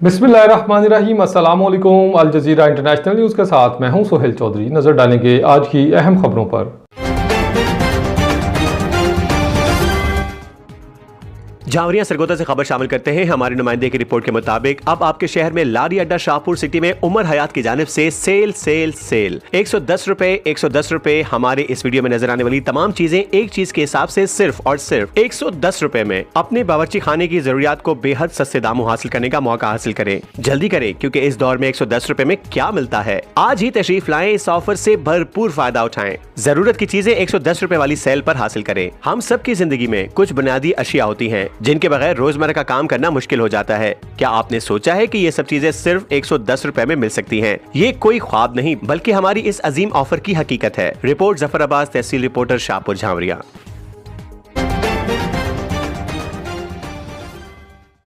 बिस्मिल्लाहिर्रहमानिर्रहीम अस्सलाम वालेकुम। अल जज़ीरा इंटरनेशनल न्यूज़ के साथ मैं हूं सोहेल चौधरी। नज़र डालेंगे आज की अहम खबरों पर। झावरिया सरगोदा से खबर शामिल करते हैं। हमारे नुमाइंदे की रिपोर्ट के मुताबिक अब आपके शहर में लारी अड्डा शाहपुर सिटी में उमर हयात की जानिब से सेल सेल सेल 110 रुपए 110 रुपए। हमारे इस वीडियो में नजर आने वाली तमाम चीजें एक चीज के हिसाब से सिर्फ और सिर्फ 110 रुपए में अपने बावर्ची खाने की जरूरियात को बेहद सस्ते दामों हासिल करने का मौका हासिल करें। जल्दी करें क्योंकि इस दौर में 110 रुपए में क्या मिलता है। आज ही तशरीफ लाएं, इस ऑफर से भरपूर फायदा उठाएं। जरूरत की चीजें 110 रुपए वाली सेल पर हासिल करें। हम सबकी जिंदगी में कुछ बुनियादी अशिया होती हैं जिनके बगैर रोजमर्रा का काम करना मुश्किल हो जाता है। क्या आपने सोचा है कि ये सब चीजें सिर्फ 110 रुपए में मिल सकती हैं? ये कोई ख्वाब नहीं बल्कि हमारी इस अजीम ऑफर की हकीकत है। रिपोर्ट जफर अब्बास, तहसील रिपोर्टर, शाहपुर, झावरिया।